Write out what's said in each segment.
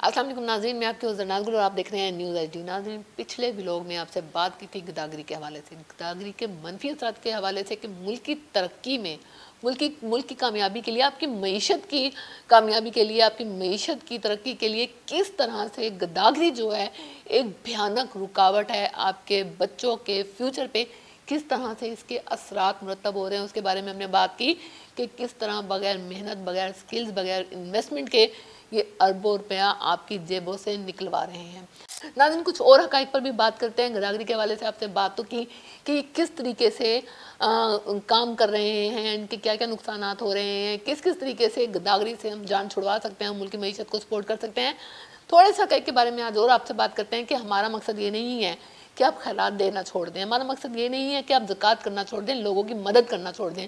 अस्सलाम वालेकुम नाज़रीन, मैं आपके होस्ट जरनाज़ गुल और आप देख रहे हैं न्यूज़ एचडी। नाज़रीन, पिछले व्लॉग में आपसे बात की थी गदागरी के हवाले से, गदागरी के मनफी असरात के हवाले से कि मुल्क की तरक्की में, मुल्क की कामयाबी के लिए, आपकी मईशत की कामयाबी के लिए, आपकी मईशत की तरक्की के लिए किस तरह से गदागरी जो है एक भयानक रुकावट है आपके बच्चों के फ्यूचर पे, किस तरह से इसके असरात मुरतब हो रहे हैं, उसके बारे में हमने बात की कि किस तरह बगैर मेहनत, बगैर स्किल्स, बगैर इन्वेस्टमेंट के ये अरबों रुपया आपकी जेबों से निकलवा रहे हैं। नाज़रीन, कुछ और हक़ाइक़ पर भी बात करते हैं। गदागरी के हवाले से आपसे बात तो की कि किस तरीके से काम कर रहे हैं, इनके क्या क्या नुकसानात हो रहे हैं, किस किस तरीके से गदागरी से हम जान छुड़वा सकते हैं, मुल्क की मईशत को सपोर्ट कर सकते हैं। थोड़े से हक़ाइक़ के बारे में आज और आपसे बात करते हैं कि हमारा मकसद ये नहीं है कि आप खैरात देना छोड़ दें, हमारा मकसद ये नहीं है कि आप ज़कात करना छोड़ दें, लोगों की मदद करना छोड़ दें,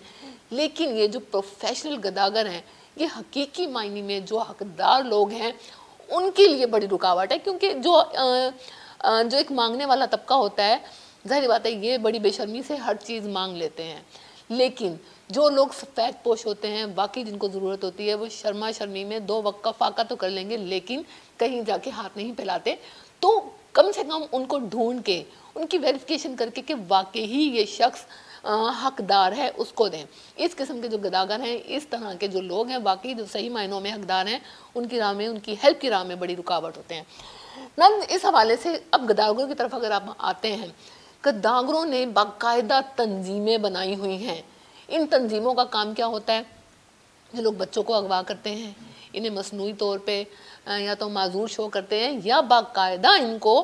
लेकिन ये जो प्रोफेशनल गदागर हैं, ये हकीकी मायने में जो हकदार लोग हैं उनके लिए बड़ी रुकावट है। क्योंकि जो एक मांगने वाला तबका होता है, जाहिर बात है ये बड़ी बेशर्मी से हर चीज़ मांग लेते हैं, लेकिन जो लोग सफ़ेद पोश होते हैं, वाकई जिनको ज़रूरत होती है, वो शर्मा शर्मी में 2 वक्त का फाका तो कर लेंगे, लेकिन कहीं जाके हाथ नहीं फैलाते। तो कम से कम उनको ढूंढ के, उनकी वेरिफिकेशन करके कि वाकई ही ये शख्स हकदार है, उसको दें। इस किस्म के जो गदागर हैं, इस तरह के जो लोग हैं, वाकई जो सही मायनों में हकदार हैं, उनकी राह में, उनकी हेल्प की राह में बड़ी रुकावट होते हैं ना। इस हवाले से अब गदागरों की तरफ अगर आप आते हैं, गदागरों ने बाकायदा तंजीमें बनाई हुई हैं। इन तंजीमों का काम क्या होता है? जो लोग बच्चों को अगवा करते हैं, इन्हें मसनूई तौर पे या तो माजूर शो करते हैं या बाकायदा इनको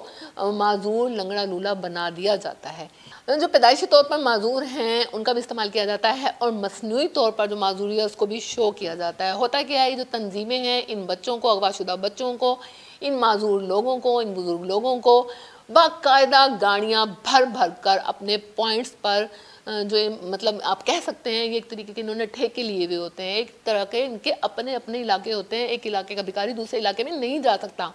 माजूर लंगड़ा लूला बना दिया जाता है। जो पैदाइशी तौर पर माजूर हैं उनका भी इस्तेमाल किया जाता है और मसनूई तौर पर जो माजूरी है उसको भी शो किया जाता है। होता क्या है, ये जो तंजीमें हैं, इन बच्चों को, अगवाशुदा बच्चों को, इन माजूर लोगों को, इन बुजुर्ग लोगों को बाकायदा गाड़ियाँ भर भर कर अपने पॉइंट्स पर, जो मतलब आप कह सकते हैं ये एक तरीके के इन्होंने ठेके लिए हुए होते हैं, एक तरह के इनके अपने अपने इलाके होते हैं। एक इलाके का भिखारी दूसरे इलाके में नहीं जा सकता।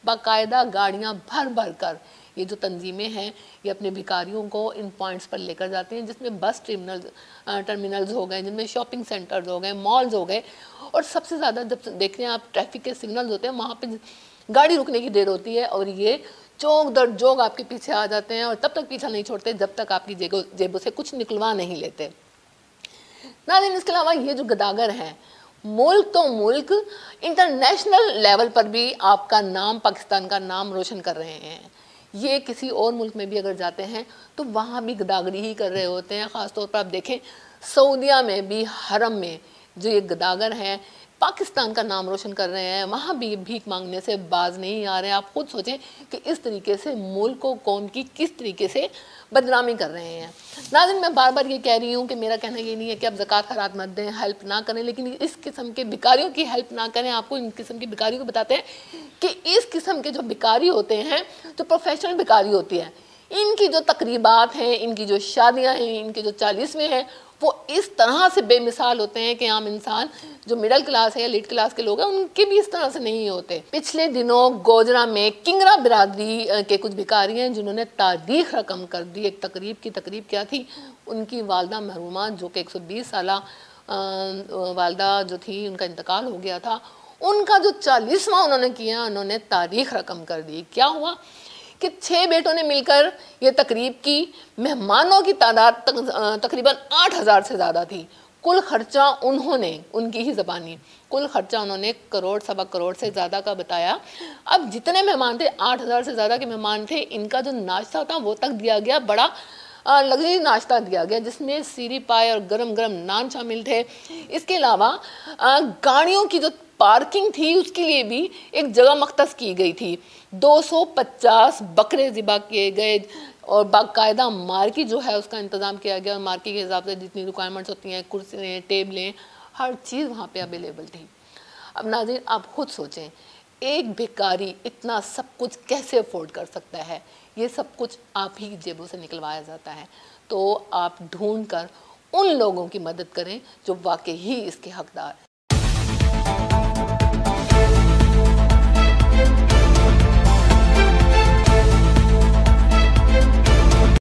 बाकायदा गाड़ियाँ भर भर कर ये जो तंजीमें हैं ये अपने भिखारियों को इन पॉइंट्स पर लेकर जाते हैं, जिसमें बस टर्मिनल्स हो गए, जिनमें शॉपिंग सेंटर्स हो गए, मॉल्स हो गए। और सबसे ज़्यादा जब देख रहे हैं आप, ट्रैफिक के सिग्नल्स होते हैं, वहाँ पे गाड़ी रुकने की देर होती है और ये चौक दर जोग आपके पीछे आ जाते हैं और तब तक पीछा नहीं छोड़ते जब तक आपकी जेबों से कुछ निकलवा नहीं लेते। नाज़रीन, इसके अलावा ये जो गदागर हैं, मुल्क तो मुल्क, इंटरनेशनल लेवल पर भी आपका नाम, पाकिस्तान का नाम रोशन कर रहे हैं। ये किसी और मुल्क में भी अगर जाते हैं तो वहाँ भी गदागरी ही कर रहे होते हैं। ख़ास तौर पर आप देखें, सऊदिया में भी हरम में जो ये गदागर हैं पाकिस्तान का नाम रोशन कर रहे हैं, वहाँ भी भीख मांगने से बाज नहीं आ रहे हैं। आप खुद सोचें कि इस तरीके से मुल्क को, कौम की किस तरीके से बदनामी कर रहे हैं। नाज़रीन, मैं बार बार ये कह रही हूँ कि मेरा कहना ये नहीं है कि आप ज़कात खैरात मत दें, हेल्प ना करें, लेकिन इस किस्म के भिखारियों की हेल्प ना करें। आपको इन किस्म के भिखारियों को बताते हैं कि इस किस्म के जो भिखारी होते हैं, जो प्रोफेशनल भिखारी होती है, इनकी जो तकरीबात हैं, इनकी जो शादियाँ हैं, इनके जो 40वें हैं, वो इस तरह से बेमिसाल होते हैं कि आम इंसान जो मिडिल क्लास है या लेट क्लास के लोग हैं उनके भी इस तरह से नहीं होते। पिछले दिनों गोजरा में किंगरा बिरादरी के कुछ भिखारी हैं जिन्होंने तारीख रकम कर दी। एक तकरीब की, तकरीब क्या थी, उनकी वालदा महरूमा जो कि 120 साल वालदा जो थी, उनका इंतकाल हो गया था, उनका जो 40वां उन्होंने किया, उन्होंने तारीख रकम कर दी। क्या हुआ कि 6 बेटों ने मिलकर ये तकरीब की। मेहमानों की तादाद तकरीबन 8000 से ज़्यादा थी। कुल खर्चा उन्होंने, उनकी ही ज़बानी, कुल खर्चा उन्होंने करोड़, सवा करोड़ से ज़्यादा का बताया। अब जितने मेहमान थे, 8000 से ज़्यादा के मेहमान थे, इनका जो नाश्ता था वो तक दिया गया, बड़ा लग्जरी नाश्ता दिया गया जिसमें सीरी पाए और गरम गरम नान शामिल थे। इसके अलावा गाड़ियों की जो पार्किंग थी उसके लिए भी एक जगह मख्तस की गई थी। 250 बकरे ज़िबा किए गए और बाकायदा मार्की जो है उसका इंतज़ाम किया गया। और मार्की के हिसाब से जितनी रिक्वायरमेंट्स होती हैं, कुर्सियाँ, टेबलें, हर चीज़ वहाँ पे अवेलेबल थी। अब नाज़रीन, आप खुद सोचें, एक भिखारी इतना सब कुछ कैसे अफोर्ड कर सकता है? ये सब कुछ आप ही जेबों से निकलवाया जाता है। तो आप ढूंढ कर उन लोगों की मदद करें जो वाकई ही इसके हकदार हैं।